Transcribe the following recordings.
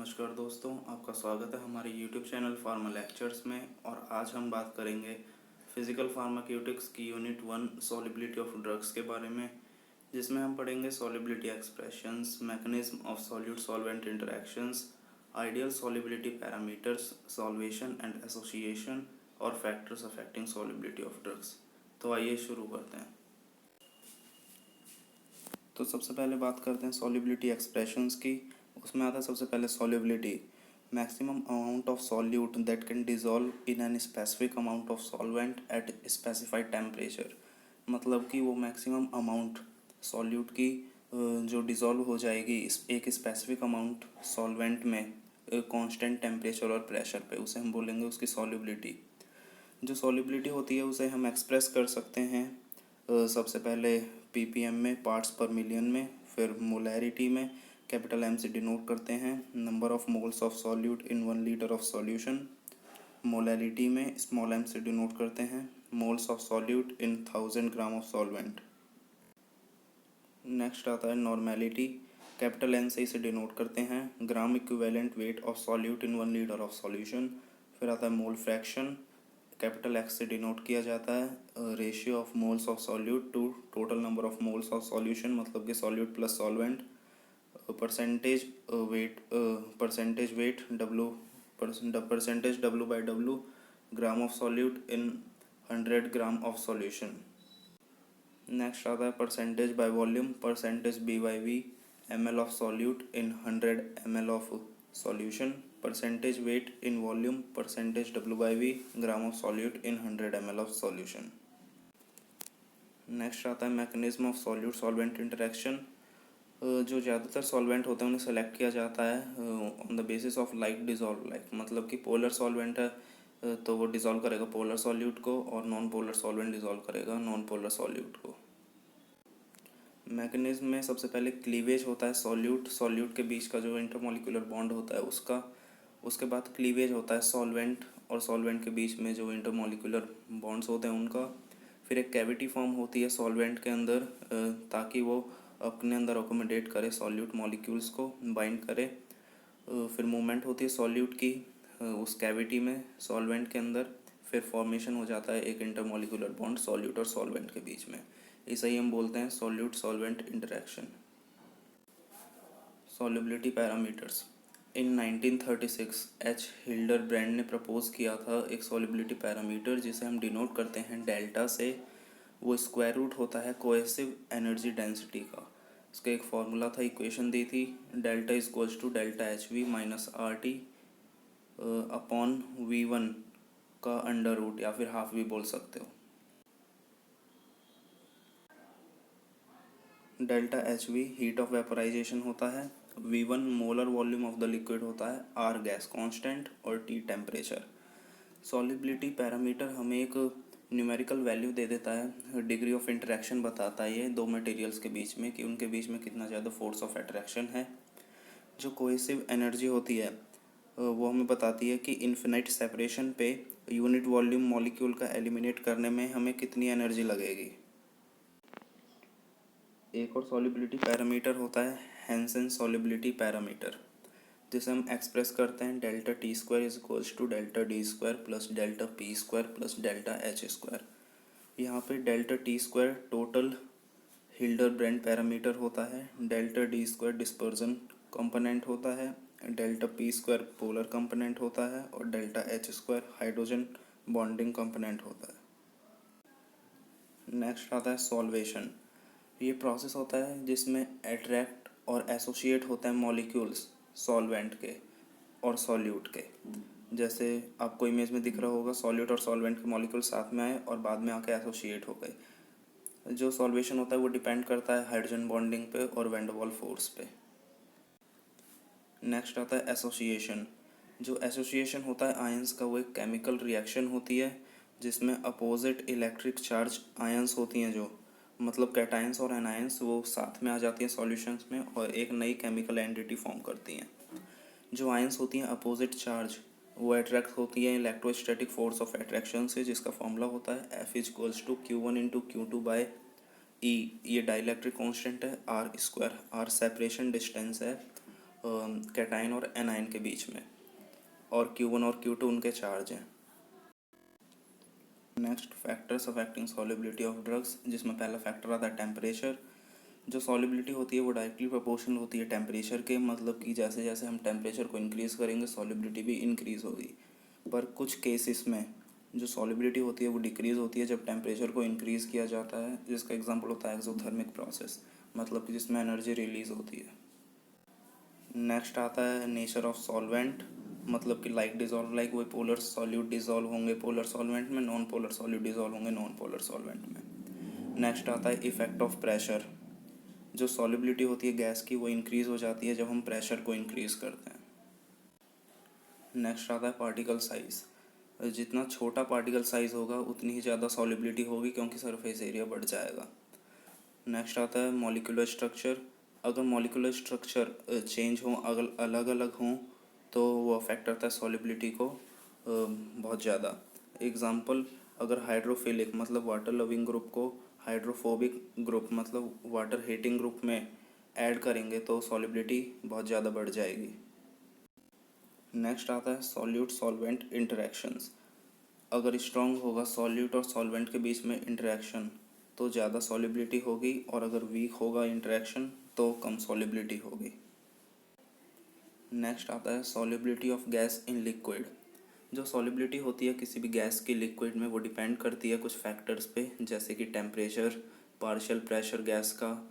नमस्कार दोस्तों, आपका स्वागत है हमारे YouTube चैनल फार्मा लेक्चर्स में। और आज हम बात करेंगे फिजिकल फार्माक्यूटिक्स की यूनिट 1 सॉल्युबिलिटी ऑफ ड्रग्स के बारे में, जिसमें हम पढ़ेंगे solubility expressions, mechanism of solute solvent interactions, ideal solubility parameters, solvation and association और factors affecting solubility of drugs. तो आइए शुरू करते हैं। तो सबसे पहले बात करते हैं सॉल्युबिलिटी एक्सप्रेशंस की। उसमें आता है सबसे पहले solubility, maximum amount of solute that can dissolve in an specific amount of solvent eight specified temperature. मतलब कि वो मैक्सिमम अमाउंट सॉल्यूट की जो डिज़ोल्व हो जाएगी इस एक स्पेसिफिक अमाउंट सॉल्वेंट में कांस्टेंट टेम्परेचर और प्रेशर पे, उसे हम बोलेंगे उसकी सॉल्युबिलिटी। जो सॉल्युबिलिटी होती है उसे हम एक्सप्रेस कर सकते हैं सबसे पहले ppm में, पार्ट्स पर मिलियन में, फिर मोलैरिटी में, कैपिटल M से डिनोट करते हैं number of moles of solute in 1 litre of solution. Molarity में स्मॉल m से डिनोट करते हैं moles of solute in 1000 gram of solvent. Next आता है नॉर्मेलिटी, कैपिटल N से इसे डिनोट करते हैं gram equivalent weight of solute in 1 litre of solution. फिर आता है मोल फ्रैक्शन, कैपिटल एक्स से डिनोट किया जाता है ratio of moles of solute to total number of moles of solution, मतलब कि solute plus solvent. Percentage weight W, percentage W by W, gram of solute in 100 gram of solution. Next आता है percentage by volume, percentage B by V, ml of solute in 100 ml of solution. Percentage weight in volume, percentage W by V, gram of solute in 100 ml of solution. Next आता है mechanism of solute solvent interaction. जो ज़्यादातर solvent होते हैं उन्हें select किया जाता है on the basis of like dissolve like, मतलब कि पोलर सॉल्वेंट है तो वो डिज़ोल्व करेगा पोलर सॉल्यूट को, और नॉन पोलर सॉल्वेंट डिज़ोल्व करेगा नॉन पोलर सॉल्यूट को। मैकेनिज्म में सबसे पहले क्लीवेज होता है सॉल्यूट के बीच का जो इंटरमोलिकुलर बॉन्ड होता है उसका। उसके बाद क्लीवेज होता है सॉल्वेंट और सॉल्वेंट के बीच में जो इंटरमोलिकुलर बॉन्ड्स होते हैं उनका। फिर एक कैविटी फॉर्म होती है सॉल्वेंट के अंदर ताकि वो अपने अंदर अकोमोडेट करे सॉल्यूट मॉलिक्यूल्स को, बाइंड करे। फिर मूवमेंट होती है सॉल्यूट की उस कैविटी में सॉल्वेंट के अंदर। फिर फॉर्मेशन हो जाता है एक इंटरमोलिकुलर बॉन्ड सॉल्यूट और सॉल्वेंट के बीच में। इसे ही हम बोलते हैं solute solvent interaction. Solubility parameters. In 1936 H Hildebrand ने प्रपोज किया था एक सॉल्युबिलिटी पैरामीटर जिसे हम डिनोट करते हैं डेल्टा से। वो स्क्वायर रूट होता है कोहेसिव एनर्जी डेंसिटी का। उसका एक फार्मूला था, इक्वेशन दी थी, delta is equals to delta H V minus R T upon V1 का अंडर रूट, या फिर हाफ भी बोल सकते हो। Delta H we heat of vaporisation होता है, V1 molar volume of the liquid होता है, R गैस कांस्टेंट और T टेम्परेचर। सॉल्युबिलिटी पैरामीटर हमें एक न्यूमेरिकल वैल्यू दे देता है, डिग्री ऑफ इंटरेक्शन बताता है ये दो मटेरियल्स के बीच में कि उनके बीच में कितना ज़्यादा फोर्स ऑफ अट्रैक्शन है। जो कोहेसिव एनर्जी होती है वो हमें बताती है कि इन्फिनाइट सेपरेशन पे यूनिट वॉल्यूम मॉलिक्यूल का एलिमिनेट करने में हमें कितनी एनर्जी लगेगी। एक और सॉल्युबिलिटी पैरामीटर होता है हैंसन सॉल्युबिलिटी पैरामीटर, जिसे हम एक्सप्रेस करते हैं delta T square is equals to delta D square plus delta P square plus delta H square. यहाँ पे delta T square total Hildebrand parameter होता है, delta D square dispersion component होता है, delta P square polar component होता है और delta H square hydrogen bonding component होता है। नेक्स्ट आता है सॉल्वेशन। ये प्रोसेस होता है जिसमें अट्रैक्ट और एसोसिएट होते हैं मॉलिक्यूल्स सॉल्वेंट के और सॉल्यूट के। जैसे आपको इमेज में दिख रहा होगा सॉल्यूट और सॉल्वेंट के मॉलिक्यूल साथ में आए और बाद में आके एसोसिएट हो गए। जो सॉल्वेशन होता है वो डिपेंड करता है हाइड्रोजन बॉन्डिंग पे और वैन डर वाल्स फोर्स पे। नेक्स्ट आता है एसोसिएशन। जो एसोसिएशन होता है आयंस का, वो एक केमिकल रिएक्शन होती है जिसमें अपोजिट इलेक्ट्रिक चार्ज आयंस होती हैं, जो मतलब कैटायंस और एनायंस, वो साथ में आ जाती हैं सॉल्यूशंस में और एक नई केमिकल एंटिटी फॉर्म करती हैं। जो आयंस होती हैं अपोजिट चार्ज, वो अट्रैक्ट होती है इलेक्ट्रोस्टैटिक फोर्स ऑफ अट्रैक्शन से, जिसका फॉर्मूला होता है F is equals to Q1 into Q2 by E। ये डाइलेक्ट्रिक कांस्टेंट है, R square, R separation distance है कैटाइन और एनाइन के बीच में, और Q1 और Q2 उनके चार्ज हैं। Next, factors affecting solubility of drugs, जिसमें पहला फैक्टर आता है टेम्परेचर। जो सॉल्युबिलिटी होती है वो डायरेक्टली प्रोपोर्शनल होती है टेम्परेचर के, मतलब कि जैसे जैसे हम टेम्परेचर को इंक्रीज़ करेंगे सॉल्युबिलिटी भी इंक्रीज़ होगी। पर कुछ केसेस में जो सॉल्युबिलिटी होती है वो डिक्रीज़ होती है जब टेम्परेचर को इंक्रीज़ किया जाता है, जिसका एग्जांपल होता है एक्सोथर्मिक प्रोसेस, मतलब कि जिसमें एनर्जी रिलीज़ होती है। नेक्स्ट आता है नेचर ऑफ सॉल्वेंट, मतलब कि लाइक डिजॉल्व लाइक, वही पोलर सॉल्यूट डिजॉल्व होंगे पोलर सॉल्वेंट में, नॉन पोलर सॉल्यूट डिजॉल्व होंगे नॉन पोलर सॉल्वेंट में। नेक्स्ट आता है इफेक्ट ऑफ प्रेशर। जो सॉल्युबिलिटी होती है गैस की वो इंक्रीज़ हो जाती है जब हम प्रेशर को इंक्रीज़ करते हैं। नेक्स्ट आता है पार्टिकल साइज़। जितना छोटा पार्टिकल साइज़ होगा उतनी ही ज़्यादा सॉल्युबिलिटी होगी, क्योंकि सरफेस एरिया बढ़ जाएगा। नेक्स्ट आता है मॉलिक्यूलर स्ट्रक्चर। अगर मॉलिक्यूलर स्ट्रक्चर चेंज हो, अगर अलग अलग हों, तो वो अफेक्ट करता है सॉल्युबिलिटी को बहुत ज़्यादा। एग्जांपल, अगर हाइड्रोफिलिक मतलब वाटर लविंग ग्रुप को हाइड्रोफोबिक ग्रुप मतलब वाटर हेटिंग ग्रुप में ऐड करेंगे तो सॉल्युबिलिटी बहुत ज़्यादा बढ़ जाएगी। नेक्स्ट आता है सॉल्यूट सॉल्वेंट इंटरेक्शंस। अगर स्ट्रॉन्ग होगा सॉल्यूट और सॉल्वेंट के बीच में इंटरेक्शन तो ज़्यादा सॉल्युबिलिटी होगी, और अगर वीक होगा इंटरेक्शन तो कम सॉल्युबिलिटी होगी। नेक्स्ट आता है solubility of gas in liquid. जो सॉल्युबिलिटी होती है किसी भी गैस की लिक्विड में वो डिपेंड करती है कुछ फैक्टर्स पे, जैसे कि टेम्परेचर, पार्शियल प्रेशर गैस का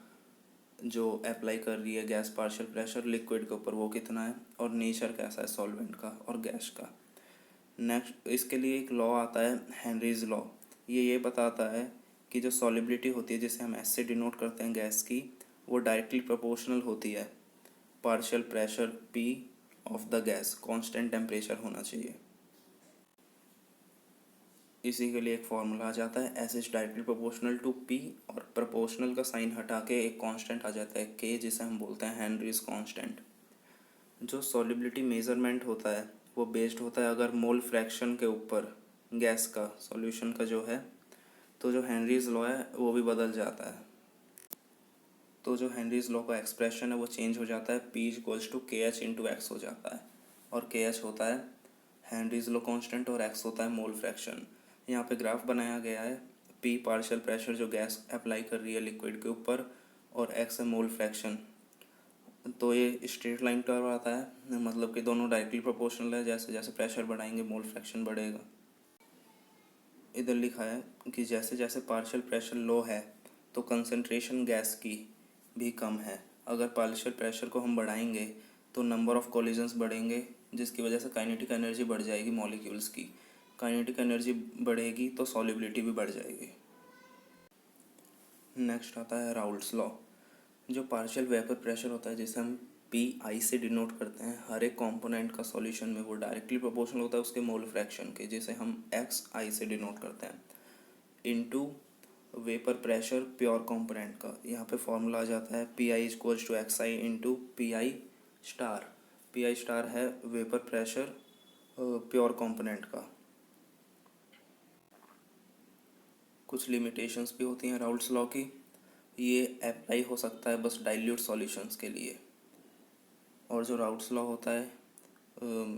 जो अप्लाई कर रही है गैस, पार्शियल प्रेशर लिक्विड के ऊपर वो कितना है, और नेचर कैसा है सॉल्वेंट का और गैस का। नेक्स्ट, इसके लिए एक लॉ आता है हेनरीज लॉ। ये बताता है कि जो सॉल्युबिलिटी होती है जिसे हम एस से डिनोट करते हैं गैस की, वो डायरेक्टली प्रोपोर्शनल होती है partial pressure P of the gas, constant temperature होना चाहिए। इसी के लिए एक फॉर्मूला आ जाता है S is directly proportional to P, और प्रोपोर्शनल का साइन हटा के एक कांस्टेंट आ जाता है के, जिसे हम बोलते हैं हेनरीज कांस्टेंट। जो सॉल्युबिलिटी मेजरमेंट होता है वो बेस्ड होता है अगर मोल फ्रैक्शन के ऊपर गैस का सॉल्यूशन का जो है, तो जो हेनरीज लॉ है वो भी बदल जाता है। तो जो हेनरीज लॉ का एक्सप्रेशन है वो चेंज हो जाता है, पी इक्वल्स टू के एच इंटू एक्स हो जाता है, और के एच होता है हेनरीज लॉ कांस्टेंट और एक्स होता है मोल फ्रैक्शन। यहाँ पे ग्राफ बनाया गया है, पी पार्शियल प्रेशर जो गैस अप्लाई कर रही है लिक्विड के ऊपर, और एक्स है मोल फ्रैक्शन। तो ये स्ट्रेट लाइन कर्व आता है, मतलब कि दोनों डायरेक्टली प्रोपोर्शनल है, जैसे जैसे प्रेशर बढ़ाएंगे मोल फ्रैक्शन बढ़ेगा। इधर लिखा है कि जैसे जैसे पार्शियल प्रेशर लो है तो कंसंट्रेशन गैस की भी कम है। अगर पार्शियल प्रेशर को हम बढ़ाएंगे तो नंबर ऑफ कोलिजन्स बढ़ेंगे, जिसकी वजह से काइनेटिक एनर्जी बढ़ जाएगी मॉलिक्यूल्स की। काइनेटिक एनर्जी बढ़ेगी तो सॉल्युबिलिटी भी बढ़ जाएगी। नेक्स्ट आता है राउल्ट्स लॉ। जो पार्शियल वेपर प्रेशर होता है जिसे हम पी आई से डिनोट करते हैं, हर एक कंपोनेंट का सॉल्यूशन में वो डायरेक्टली प्रोपोर्शनल होता है उसके मोल फ्रैक्शन के, जिसे हम एक्स आई से डिनोट करते हैं, into vapour pressure pure component का। यहाँ पे फॉर्मूला आ जाता है P I equals to X I into P I star. P I star है वेपर प्रेशर प्योर कंपोनेंट का। कुछ लिमिटेशंस भी होती हैं राउल्ट्स लॉ की। ये अप्लाई हो सकता है बस डाइल्यूट सॉल्यूशंस के लिए, और जो राउल्ट्स लॉ होता है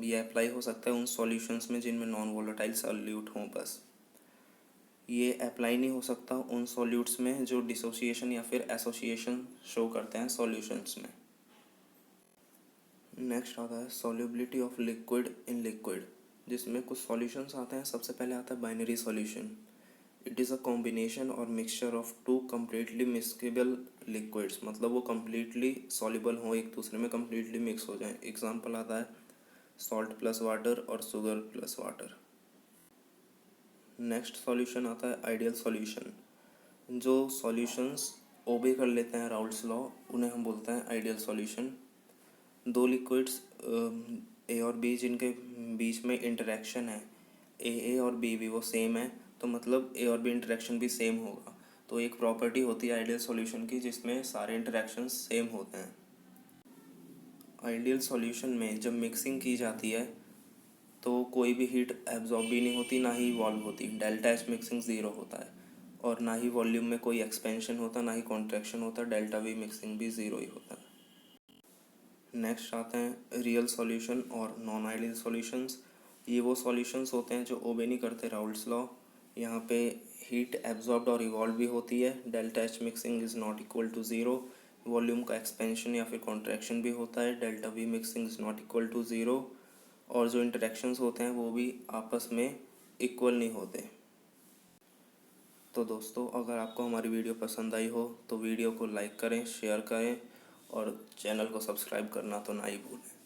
ये अप्लाई हो सकता है उन सॉल्यूशंस में जिनमें नॉन वोलेटाइल सॉल्यूट हों बस। ये अप्लाई नहीं हो सकता उन सॉल्यूट्स में जो डिसोसिएशन या फिर एसोसिएशन शो करते हैं सॉल्यूशंस में। नेक्स्ट आता है solubility of liquid in liquid, जिसमें कुछ सॉल्यूशंस आते हैं। सबसे पहले आता है binary solution. It is a combination और mixture of two completely miscible liquids, मतलब वो कम्प्लीटली सॉल्युबल हो, एक दूसरे में कम्प्लीटली मिक्स हो जाएं। एग्जांपल आता है सॉल्ट प्लस वाटर और sugar plus water. Next solution आता है आइडियल सॉल्यूशन। जो सॉल्यूशंस ओबे कर लेते हैं राउल्ट्स लॉ उन्हें हम बोलते हैं आइडियल सॉल्यूशन। दो लिक्विड्स ए और बी जिनके बीच में इंटरेक्शन है, ए और बी वो सेम है, तो मतलब ए और बी इंटरेक्शन भी सेम होगा। तो एक प्रॉपर्टी होती है आइडियल सॉल्यूशन की जिसमें सारे इंटरेक्शन सेम होते हैं। आइडियल सॉल्यूशन में जब मिक्सिंग की जाती है तो कोई भी हीट एब्जॉर्ब भी नहीं होती, ना ही इवॉल्व होती। डेल्टा एच मिक्सिंग ज़ीरो होता है, और ना ही वॉल्यूम में कोई एक्सपेंशन होता, ना ही कॉन्ट्रैक्शन होता। डेल्टा वी मिक्सिंग भी ज़ीरो ही होता है। नेक्स्ट आते हैं रियल सॉल्यूशन और नॉन आइडियल सॉल्यूशंस। ये वो सॉल्यूशंस होते हैं जो ओबे नहीं करते राउल्ट्स लॉ। यहाँ पे हीट एब्जॉर्ब्ड और इवॉल्व भी होती है। Delta H mixing is not equal to zero. Volume का एक्सपेंशन या फिर कॉन्ट्रैक्शन भी होता है। Delta V mixing is not equal to zero. और जो इंटरेक्शंस होते हैं वो भी आपस में इक्वल नहीं होते। तो दोस्तों, अगर आपको हमारी वीडियो पसंद आई हो तो वीडियो को लाइक करें, शेयर करें और चैनल को सब्सक्राइब करना तो ना ही भूलें।